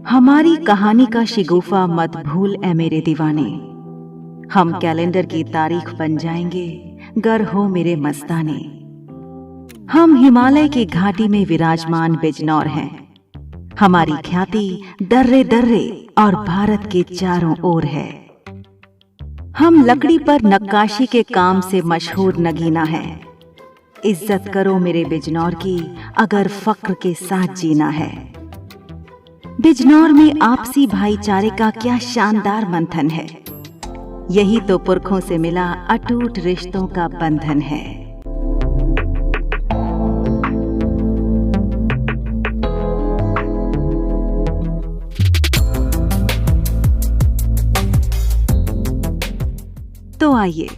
हमारी कहानी का शिगुफा मत भूल ए मेरे दीवाने। हम कैलेंडर की तारीख बन जाएंगे गर हो मेरे मस्ताने। हम हिमालय की घाटी में विराजमान बिजनौर हैं। हमारी ख्याति दर्रे दर्रे और भारत के चारों ओर है। हम लकड़ी पर नक्काशी के काम से मशहूर नगीना है। इज्जत करो मेरे बिजनौर की अगर फक्र के साथ जीना है। बिजनौर में आपसी भाईचारे का क्या शानदार मंथन है। यही तो पुरखों से मिला अटूट रिश्तों का बंधन है। तो आइए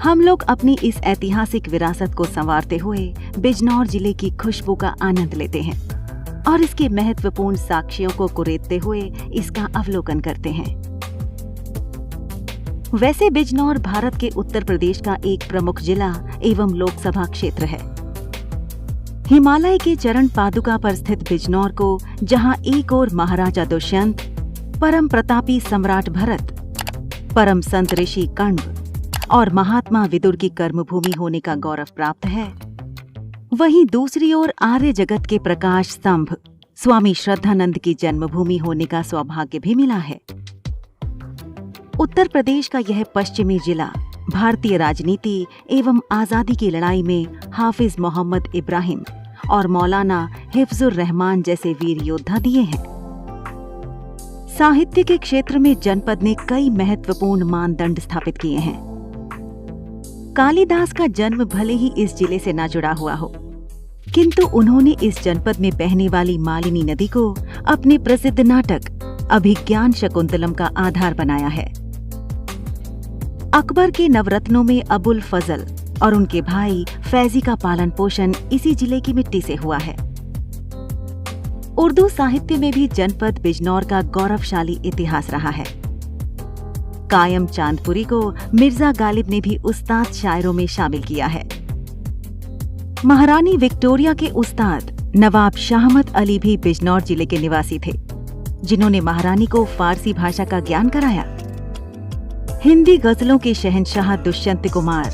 हम लोग अपनी इस ऐतिहासिक विरासत को संवारते हुए बिजनौर जिले की खुशबू का आनंद लेते हैं और इसके महत्वपूर्ण साक्ष्यों को कुरेदते हुए इसका अवलोकन करते हैं। वैसे बिजनौर भारत के उत्तर प्रदेश का एक प्रमुख जिला एवं लोकसभा क्षेत्र है। हिमालय के चरण पादुका पर स्थित बिजनौर को जहां एक ओर महाराजा दुष्यंत, परम प्रतापी सम्राट भरत, परम संत ऋषि कण्व और महात्मा विदुर की कर्मभूमि होने का गौरव प्राप्त है, वहीं दूसरी ओर आर्य जगत के प्रकाश स्तंभ स्वामी श्रद्धानंद की जन्मभूमि होने का सौभाग्य भी मिला है। उत्तर प्रदेश का यह पश्चिमी जिला भारतीय राजनीति एवं आजादी की लड़ाई में हाफिज मोहम्मद इब्राहिम और मौलाना हिफ्जुर रहमान जैसे वीर योद्धा दिए हैं। साहित्य के क्षेत्र में जनपद ने कई महत्वपूर्ण मानदंड स्थापित किए हैं। कालिदास का जन्म भले ही इस जिले से न जुड़ा हुआ हो, किंतु उन्होंने इस जनपद में बहने वाली मालिनी नदी को अपने प्रसिद्ध नाटक अभिज्ञान शकुंतलम का आधार बनाया है। अकबर के नवरत्नों में अबुल फजल और उनके भाई फैजी का पालन पोषण इसी जिले की मिट्टी से हुआ है। उर्दू साहित्य में भी जनपद बिजनौर का गौरवशाली इतिहास रहा है। कायम चांदपुरी को मिर्जा गालिब ने भी उस्ताद शायरों में शामिल किया है। महारानी विक्टोरिया के उस्ताद नवाब शाहमत अली भी बिजनौर जिले के निवासी थे, जिन्होंने महारानी को फारसी भाषा का ज्ञान कराया। हिंदी गजलों के शहंशाह दुष्यंत कुमार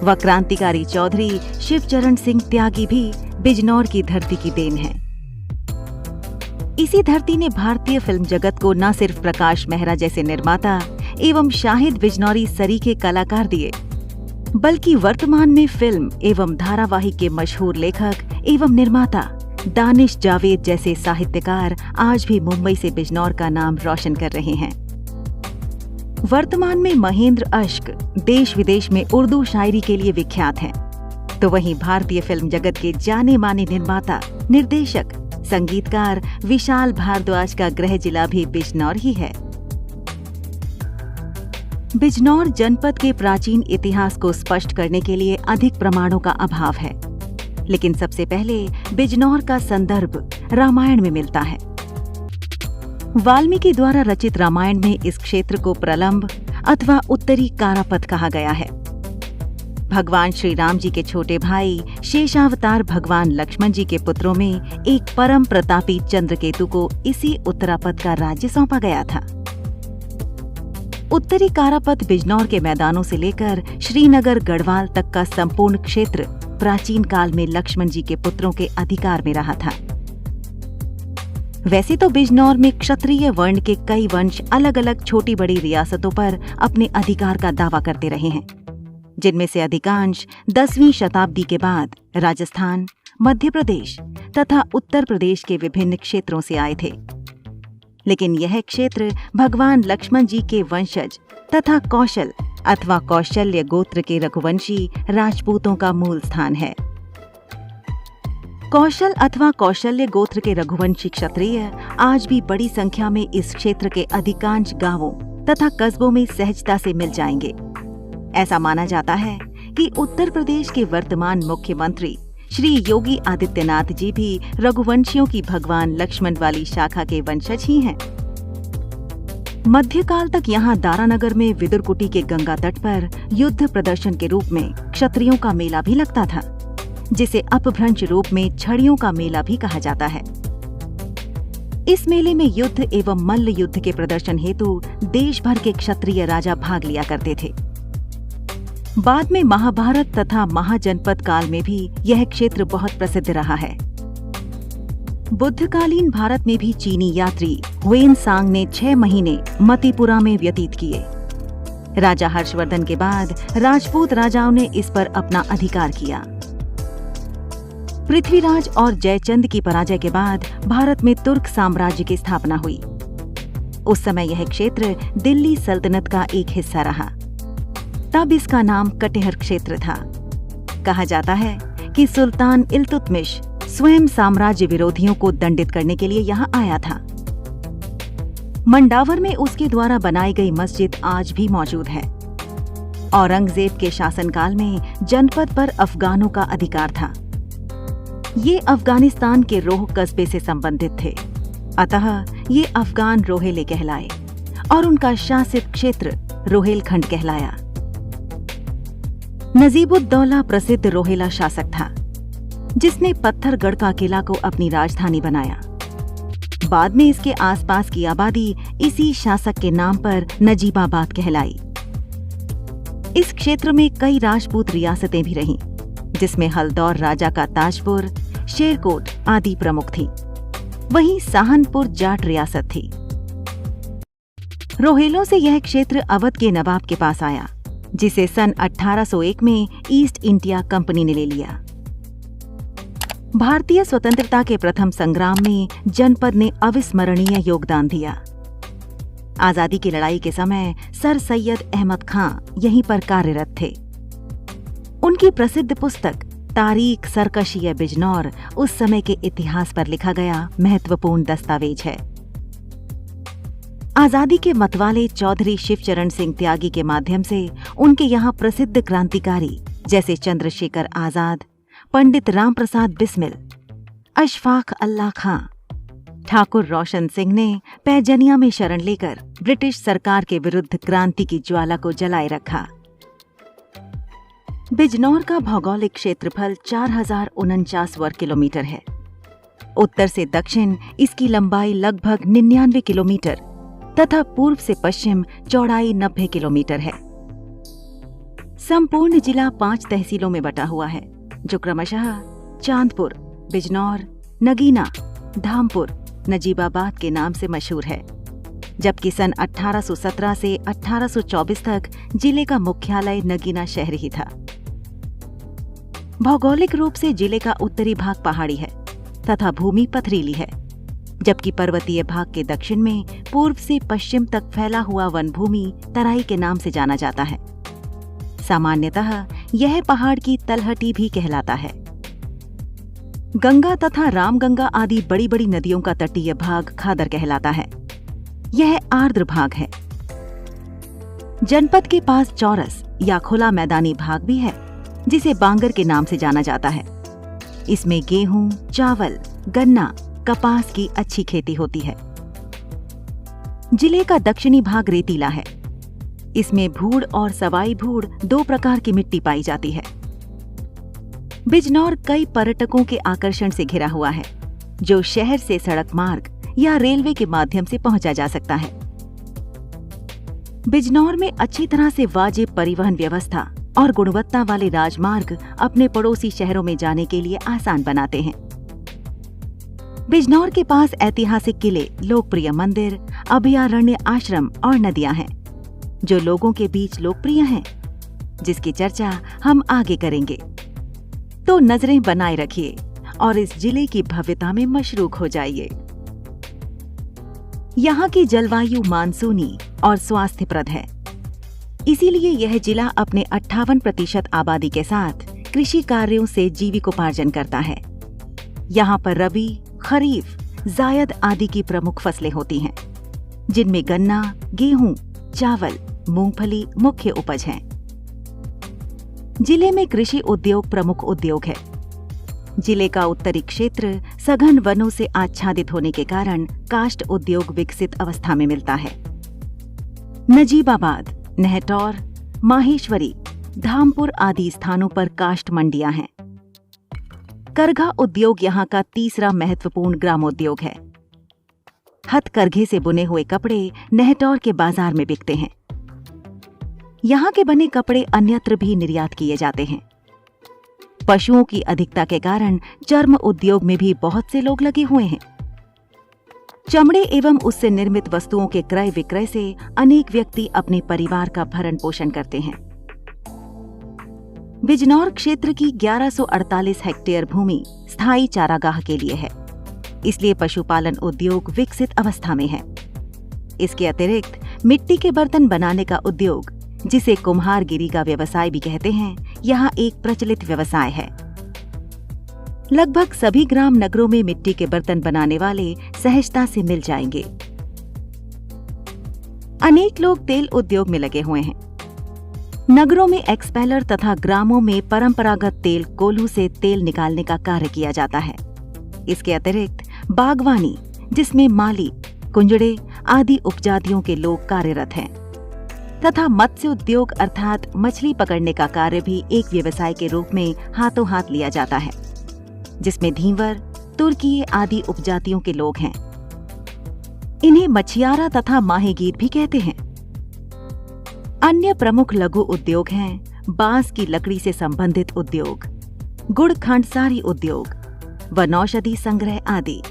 व क्रांतिकारी चौधरी शिवचरण सिंह त्यागी भी बिजनौर की धरती की देन है। इसी धरती ने भारतीय फिल्म जगत को न सिर्फ प्रकाश मेहरा जैसे निर्माता एवं शाहिद बिजनौरी सरीखे कलाकार दिए, बल्कि वर्तमान में फिल्म एवं धारावाहिक के मशहूर लेखक एवं निर्माता दानिश जावेद जैसे साहित्यकार आज भी मुंबई से बिजनौर का नाम रोशन कर रहे हैं। वर्तमान में महेंद्र अश्क देश विदेश में उर्दू शायरी के लिए विख्यात हैं, तो वहीं भारतीय फिल्म जगत के जाने माने निर्माता, निर्देशक, संगीतकार विशाल भारद्वाज का गृह जिला भी बिजनौर ही है। बिजनौर जनपद के प्राचीन इतिहास को स्पष्ट करने के लिए अधिक प्रमाणों का अभाव है, लेकिन सबसे पहले बिजनौर का संदर्भ रामायण में मिलता है। वाल्मीकि द्वारा रचित रामायण में इस क्षेत्र को प्रलंब अथवा उत्तरी कारापथ कहा गया है। भगवान श्री राम जी के छोटे भाई शेषावतार भगवान लक्ष्मण जी के पुत्रों में एक परम प्रतापी चंद्रकेतु को इसी उत्तरापथ का राज्य सौंपा गया था। उत्तरी कारापथ बिजनौर के मैदानों से लेकर श्रीनगर गढ़वाल तक का संपूर्ण क्षेत्र प्राचीन काल में लक्ष्मण जी के पुत्रों के अधिकार में रहा था। वैसे तो बिजनौर में क्षत्रिय वर्ण के कई वंश अलग अलग छोटी बड़ी रियासतों पर अपने अधिकार का दावा करते रहे हैं, जिनमें से अधिकांश 10वीं शताब्दी के बाद राजस्थान, मध्य प्रदेश तथा उत्तर प्रदेश के विभिन्न क्षेत्रों से आए थे। लेकिन यह क्षेत्र भगवान लक्ष्मण जी के वंशज तथा कौशल अथवा कौशल्य गोत्र के रघुवंशी राजपूतों का मूल स्थान है। कौशल अथवा कौशल्य गोत्र के रघुवंशी क्षत्रिय आज भी बड़ी संख्या में इस क्षेत्र के अधिकांश गांवों तथा कस्बों में सहजता से मिल जाएंगे। ऐसा माना जाता है कि उत्तर प्रदेश के वर्तमान मुख्यमंत्री श्री योगी आदित्यनाथ जी भी रघुवंशियों की भगवान लक्ष्मण वाली शाखा के वंशज ही हैं। मध्यकाल तक यहाँ दारानगर में विदुरकुटी के गंगा तट पर युद्ध प्रदर्शन के रूप में क्षत्रियों का मेला भी लगता था, जिसे अपभ्रंश रूप में छड़ियों का मेला भी कहा जाता है। इस मेले में युद्ध एवं मल्ल युद्ध के प्रदर्शन हेतु देश भर के क्षत्रिय राजा भाग लिया करते थे। बाद में महाभारत तथा महाजनपद काल में भी यह क्षेत्र बहुत प्रसिद्ध रहा है। बुद्धकालीन भारत में भी चीनी यात्री हुएन सांग ने 6 महीने मतिपुरा में व्यतीत किए। राजा हर्षवर्धन के बाद राजपूत राजाओं ने इस पर अपना अधिकार किया। पृथ्वीराज और जयचंद की पराजय के बाद भारत में तुर्क साम्राज्य की स्थापना हुई। उस समय यह क्षेत्र दिल्ली सल्तनत का एक हिस्सा रहा। तब इसका नाम कटिहार क्षेत्र था। कहा जाता है कि सुल्तान इल्तुतमिश स्वयं साम्राज्य विरोधियों को दंडित करने के लिए यहाँ आया था। मंडावर में उसके द्वारा बनाई गई मस्जिद आज भी मौजूद है। औरंगजेब के शासनकाल में जनपद पर अफगानों का अधिकार था। ये अफगानिस्तान के रोह कस्बे से संबंधित थे, अतः ये अफगान रोहेले कहलाए और उनका शासित क्षेत्र रोहेलखंड कहलाया। नजीबुद्दौला प्रसिद्ध रोहेला शासक था, जिसने पत्थरगढ़ का किला को अपनी राजधानी बनाया। बाद में इसके आसपास की आबादी इसी शासक के नाम पर नजीबाबाद कहलाई। इस क्षेत्र में कई राजपूत रियासतें भी रहीं, जिसमें हल्दौर राजा का ताजपुर, शेरकोट आदि प्रमुख थी। वहीं सहानपुर जाट रियासत थी। रोहेलों से यह क्षेत्र अवध के नवाब के पास आया, जिसे सन 1801 में ईस्ट इंडिया कंपनी ने ले लिया। भारतीय स्वतंत्रता के प्रथम संग्राम में जनपद ने अविस्मरणीय योगदान दिया। आजादी की लड़ाई के समय सर सैयद अहमद खां यहीं पर कार्यरत थे। उनकी प्रसिद्ध पुस्तक तारीख सरकशी बिजनौर उस समय के इतिहास पर लिखा गया महत्वपूर्ण दस्तावेज है। आजादी के मतवाले चौधरी शिवचरण सिंह त्यागी के माध्यम से उनके यहाँ प्रसिद्ध क्रांतिकारी जैसे चंद्रशेखर आजाद, पंडित राम प्रसाद बिस्मिल, अशफाक अल्लाह खां, ठाकुर रोशन सिंह ने पैजनिया में शरण लेकर ब्रिटिश सरकार के विरुद्ध क्रांति की ज्वाला को जलाए रखा। बिजनौर का भौगोलिक क्षेत्रफल 4049 वर्ग किलोमीटर है। उत्तर से दक्षिण इसकी लंबाई लगभग 99 किलोमीटर तथा पूर्व से पश्चिम चौड़ाई 90 किलोमीटर है। संपूर्ण जिला 5 तहसीलों में बटा हुआ है, जो क्रमशः चांदपुर, बिजनौर, नगीना, धामपुर, नजीबाबाद के नाम से मशहूर है। जबकि सन 1817 से 1824 तक जिले का मुख्यालय नगीना शहर ही था। भौगोलिक रूप से जिले का उत्तरी भाग पहाड़ी है तथा भूमि पथरीली है, जबकि पर्वतीय भाग के दक्षिण में पूर्व से पश्चिम तक फैला हुआ वन भूमि तराई के नाम से जाना जाता है। सामान्यतः यह पहाड़ की तलहटी भी कहलाता है। गंगा तथा रामगंगा आदि बड़ी बड़ी नदियों का तटीय भाग खादर कहलाता है। यह आर्द्र भाग है। जनपद के पास चौरस या खुला मैदानी भाग भी है, जिसे बांगर के नाम से जाना जाता है। इसमें गेहूं, चावल, गन्ना, कपास की अच्छी खेती होती है। जिले का दक्षिणी भाग रेतीला है। इसमें भूड़ और सवाई भूड़ 2 प्रकार की मिट्टी पाई जाती है। बिजनौर कई पर्यटकों के आकर्षण से घिरा हुआ है, जो शहर से सड़क मार्ग या रेलवे के माध्यम से पहुंचा जा सकता है। बिजनौर में अच्छी तरह से वाजिब परिवहन व्यवस्था और गुणवत्ता वाले राजमार्ग अपने पड़ोसी शहरों में जाने के लिए आसान बनाते हैं। बिजनौर के पास ऐतिहासिक किले, लोकप्रिय मंदिर, अभयारण्य, आश्रम और नदियां हैं, जो लोगों के बीच लोकप्रिय हैं, जिसकी चर्चा हम आगे करेंगे। तो नजरें बनाए रखिए और इस जिले की भव्यता में मशरूक हो जाइए। यहाँ की जलवायु मानसूनी और स्वास्थ्यप्रद है, इसीलिए यह जिला अपने 58% आबादी के साथ कृषि कार्यों से जीविकोपार्जन करता है। यहाँ पर रबी, खरीफ, जायद आदि की प्रमुख फसलें होती हैं, जिनमें गन्ना, गेहूं, चावल, मूंगफली मुख्य उपज हैं। जिले में कृषि उद्योग प्रमुख उद्योग है। जिले का उत्तरी क्षेत्र सघन वनों से आच्छादित होने के कारण काष्ठ उद्योग विकसित अवस्था में मिलता है। नजीबाबाद, नहटौर, माहेश्वरी, धामपुर आदि स्थानों पर काष्ठ मंडियां हैं। करघा उद्योग यहाँ का तीसरा महत्वपूर्ण ग्रामोद्योग है। हथकरघे से बुने हुए कपड़े नेहटौर के बाजार में बिकते हैं। यहाँ के बने कपड़े अन्यत्र भी निर्यात किए जाते हैं। पशुओं की अधिकता के कारण चर्म उद्योग में भी बहुत से लोग लगे हुए हैं। चमड़े एवं उससे निर्मित वस्तुओं के क्रय विक्रय से अनेक व्यक्ति अपने परिवार का भरण पोषण करते हैं। बिजनौर क्षेत्र की 1148 हेक्टेयर भूमि स्थायी चारागाह के लिए है, इसलिए पशुपालन उद्योग विकसित अवस्था में है। इसके अतिरिक्त मिट्टी के बर्तन बनाने का उद्योग, जिसे कुम्हारगिरी का व्यवसाय भी कहते हैं, यहाँ एक प्रचलित व्यवसाय है। लगभग सभी ग्राम नगरों में मिट्टी के बर्तन बनाने वाले सहजता से मिल जाएंगे। अनेक लोग तेल उद्योग में लगे हुए हैं। नगरों में एक्सपेलर तथा ग्रामों में परंपरागत तेल कोल्हू से तेल निकालने का कार्य किया जाता है। इसके अतिरिक्त बागवानी, जिसमें माली, कुंजड़े आदि उपजातियों के लोग कार्यरत हैं, तथा मत्स्य उद्योग अर्थात मछली पकड़ने का कार्य भी एक व्यवसाय के रूप में हाथों हाथ लिया जाता है, जिसमें धीवर, तुर्की आदि उपजातियों के लोग हैं। इन्हें मछियारा तथा माहीगीर भी कहते हैं। अन्य प्रमुख लघु उद्योग हैं बांस की लकड़ी से संबंधित उद्योग, गुड़ खांडसारी उद्योग, वनौषधि संग्रह आदि।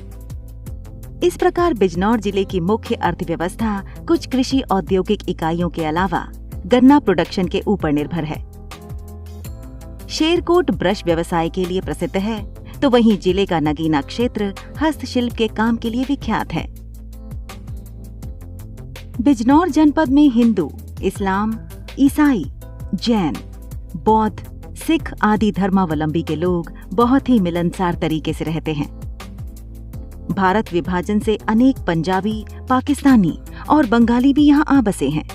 इस प्रकार बिजनौर जिले की मुख्य अर्थव्यवस्था कुछ कृषि औद्योगिक इकाइयों के अलावा गन्ना प्रोडक्शन के ऊपर निर्भर है। शेरकोट ब्रश व्यवसाय के लिए प्रसिद्ध है, तो वहीं जिले का नगीना क्षेत्र हस्तशिल्प के काम के लिए विख्यात है। बिजनौर जनपद में हिंदू, इस्लाम, ईसाई, जैन, बौद्ध, सिख आदि धर्मावलंबी के लोग बहुत ही मिलनसार तरीके से रहते हैं। भारत विभाजन से अनेक पंजाबी, पाकिस्तानी और बंगाली भी यहाँ आ बसे हैं।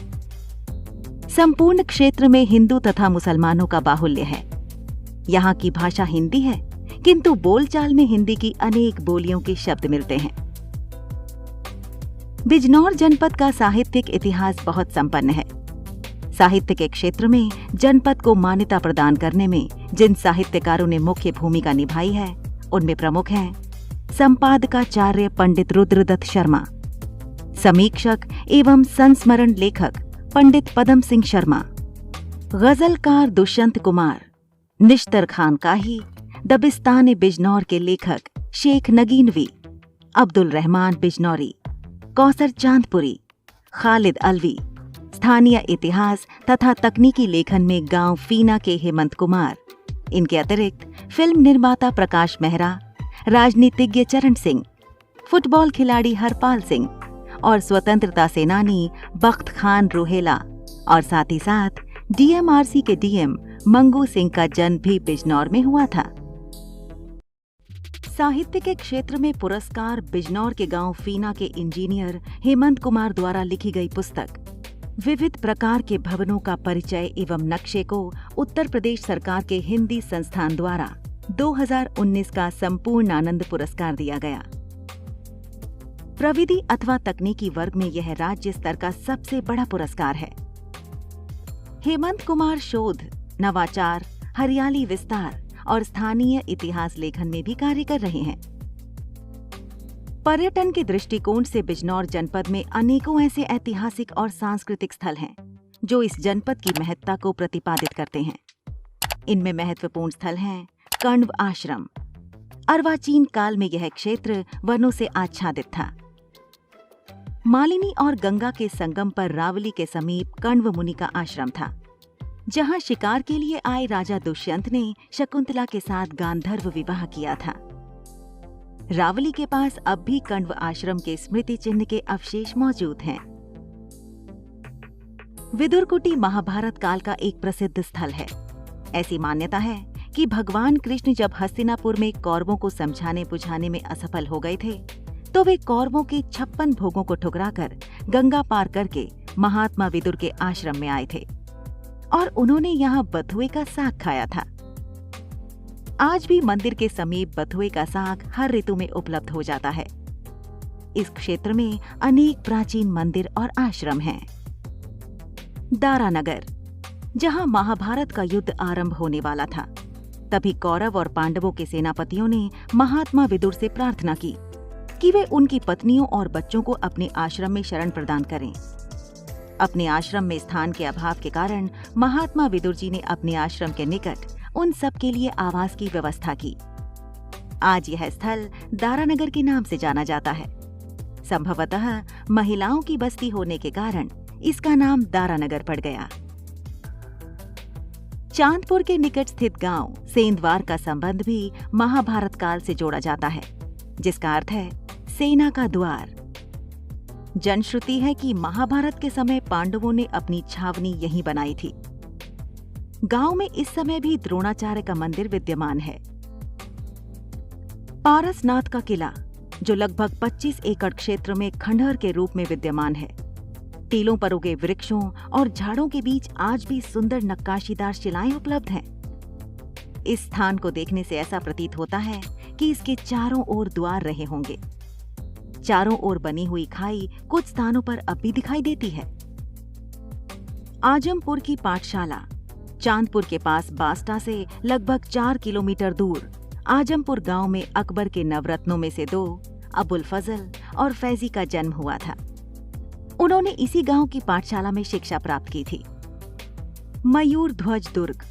संपूर्ण क्षेत्र में हिंदू तथा मुसलमानों का बाहुल्य है। यहाँ की भाषा हिंदी है, किंतु बोलचाल में हिंदी की अनेक बोलियों के शब्द मिलते हैं। बिजनौर जनपद का साहित्यिक इतिहास बहुत संपन्न है। साहित्य के क्षेत्र में जनपद को मान्यता प्रदान करने में जिन साहित्यकारों ने मुख्य भूमिका निभाई है, उनमें प्रमुख हैं संपादकाचार्य पंडित रुद्रदत्त शर्मा, समीक्षक एवं संस्मरण लेखक पंडित पदम सिंह शर्मा, गजलकार दुष्यंत कुमार, निश्तर खान काही, दबिस्तान बिजनौर के लेखक शेख नगीनवी, अब्दुल रहमान बिजनौरी, कौसर चांदपुरी, खालिद अलवी, स्थानीय इतिहास तथा तकनीकी लेखन में गांव फीना के हेमंत कुमार। इनके अतिरिक्त फिल्म निर्माता प्रकाश मेहरा, राजनीतिज्ञ चरण सिंह, फुटबॉल खिलाड़ी हरपाल सिंह और स्वतंत्रता सेनानी बख्त खान रोहेला और साथ ही साथ डीएमआरसी के डीएम मंगू सिंह का जन्म भी बिजनौर में हुआ था। साहित्य के क्षेत्र में पुरस्कार बिजनौर के गांव फीना के इंजीनियर हेमंत कुमार द्वारा लिखी गई पुस्तक विविध प्रकार के भवनों का परिचय एवं नक्शे को उत्तर प्रदेश सरकार के हिंदी संस्थान द्वारा 2019 का संपूर्ण आनंद पुरस्कार दिया गया। प्रविधि अथवा तकनीकी वर्ग में यह राज्य स्तर का सबसे बड़ा पुरस्कार है। हेमंत कुमार शोध, नवाचार, हरियाली विस्तार और स्थानीय इतिहास लेखन में भी कार्य कर रहे हैं। पर्यटन के दृष्टिकोण से बिजनौर जनपद में अनेकों ऐसे ऐतिहासिक और सांस्कृतिक स्थल हैं जो इस जनपद की महत्ता को प्रतिपादित करते हैं। इनमें महत्वपूर्ण स्थल हैं कण्व आश्रम। अर्वाचीन काल में यह क्षेत्र वनों से आच्छादित था। मालिनी और गंगा के संगम पर रावली के समीप कण्व मुनि का आश्रम था, जहां शिकार के लिए आए राजा दुष्यंत ने शकुंतला के साथ गांधर्व विवाह किया था। रावली के पास अब भी कण्व आश्रम के स्मृति चिन्ह के अवशेष मौजूद हैं। विदुरकुटी महाभारत काल का एक प्रसिद्ध स्थल है। ऐसी मान्यता है कि भगवान कृष्ण जब हस्तिनापुर में कौरवों को समझाने बुझाने में असफल हो गए थे, तो वे कौरवों के 56 भोगों को ठुकराकर गंगा पार करके महात्मा विदुर के आश्रम में आए थे और उन्होंने यहाँ बथुए का साग खाया था। आज भी मंदिर के समीप बथुए का साग हर ऋतु में उपलब्ध हो जाता है। इस क्षेत्र में अनेक प्राचीन मंदिर और आश्रम हैं। दारानगर, जहां महाभारत का युद्ध आरंभ होने वाला था, तभी कौरव और पांडवों के सेनापतियों ने महात्मा विदुर से प्रार्थना की कि वे उनकी पत्नियों और बच्चों को अपने आश्रम में शरण प्रदान करें। अपने आश्रम में स्थान के अभाव के कारण महात्मा विदुर जी ने अपने आश्रम के निकट उन सब के लिए आवास की व्यवस्था की। आज यह स्थल दारानगर के नाम से जाना जाता है। संभवतः महिलाओं की बस्ती होने के कारण इसका नाम दारानगर पड़ गया। चांदपुर के निकट स्थित गांव सेंधवार का संबंध भी महाभारत काल से जोड़ा जाता है, जिसका अर्थ है सेना का द्वार। जनश्रुति है कि महाभारत के समय पांडवों ने अपनी छावनी यहीं बनाई थी। गांव में इस समय भी द्रोणाचार्य का मंदिर विद्यमान है। पारसनाथ का किला, जो लगभग 25 एकड़ क्षेत्र में खंडहर के रूप में विद्यमान है, टीलों पर उगे वृक्षों और झाड़ों के बीच आज भी सुंदर नक्काशीदार शिलाएं उपलब्ध हैं। इस स्थान को देखने से ऐसा प्रतीत होता है कि इसके चारों ओर द्वार रहे होंगे। चारों ओर बनी हुई खाई कुछ स्थानों पर अब भी दिखाई देती है। आजमपुर की पाठशाला चांदपुर के पास बास्टा से लगभग 4 किलोमीटर दूर आजमपुर गांव में अकबर के नवरत्नों में से 2 अबुल फजल और फैजी का जन्म हुआ था। उन्होंने इसी गांव की पाठशाला में शिक्षा प्राप्त की थी। मयूर ध्वज दुर्ग।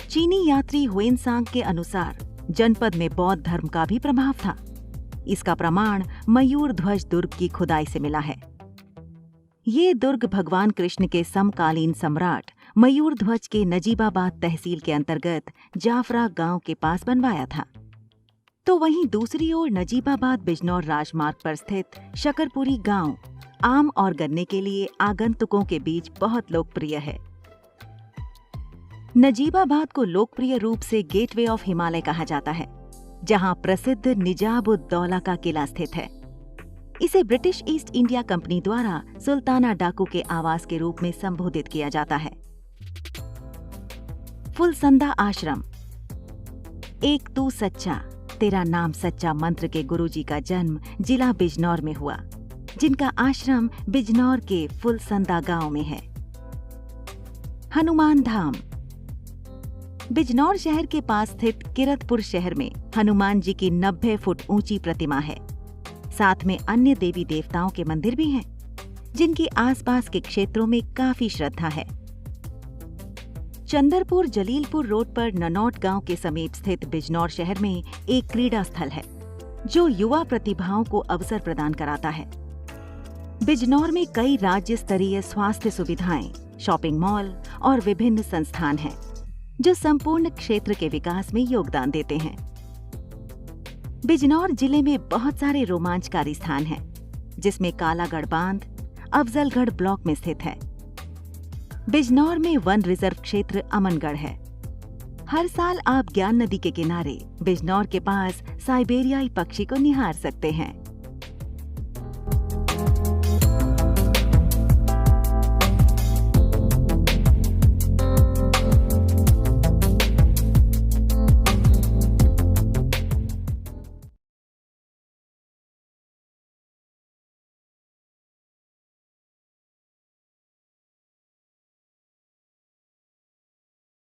चीनी यात्री हुएनसांग के अनुसार जनपद में बौद्ध धर्म का भी प्रभाव था। इसका प्रमाण मयूर ध्वज दुर्ग की खुदाई से मिला है। ये दुर्ग भगवान कृष्ण के समकालीन सम्राट मयूर ध्वज के नजीबाबाद तहसील के अंतर्गत जाफरा गांव के पास बनवाया था। तो वहीं दूसरी ओर नजीबाबाद बिजनौर राजमार्ग पर स्थित शकरपुरी गांव आम और गन्ने के लिए आगंतुकों के बीच बहुत लोकप्रिय है। नजीबाबाद को लोकप्रिय रूप से गेटवे ऑफ हिमालय कहा जाता है, जहां प्रसिद्ध निजाम-उद-दौला का किला स्थित है। इसे ब्रिटिश ईस्ट इंडिया कंपनी द्वारा सुल्ताना डाकू के आवास के रूप में संबोधित किया जाता है। फुलसंदा आश्रम। एक तू सच्चा तेरा नाम सच्चा मंत्र के गुरुजी का जन्म जिला बिजनौर में हुआ, जिनका आश्रम बिजनौर के फुलसंदा गांव में है। हनुमान धाम। बिजनौर शहर के पास स्थित किरतपुर शहर में हनुमान जी की 90 फुट ऊंची प्रतिमा है। साथ में अन्य देवी देवताओं के मंदिर भी हैं, जिनकी आसपास के क्षेत्रों में काफी श्रद्धा है। चंदरपुर जलीलपुर रोड पर ननौट गांव के समीप स्थित बिजनौर शहर में एक क्रीड़ा स्थल है, जो युवा प्रतिभाओं को अवसर प्रदान कराता है। बिजनौर में कई राज्य स्तरीय स्वास्थ्य सुविधाएं, शॉपिंग मॉल और विभिन्न संस्थान हैं, जो संपूर्ण क्षेत्र के विकास में योगदान देते हैं। बिजनौर जिले में बहुत सारे रोमांचकारी स्थान हैं, जिसमें कालागढ़ बांध अफजलगढ़ ब्लॉक में स्थित है। बिजनौर में वन रिजर्व क्षेत्र अमनगढ़ है। हर साल आप ज्ञान नदी के किनारे बिजनौर के पास साइबेरियाई पक्षी को निहार सकते हैं।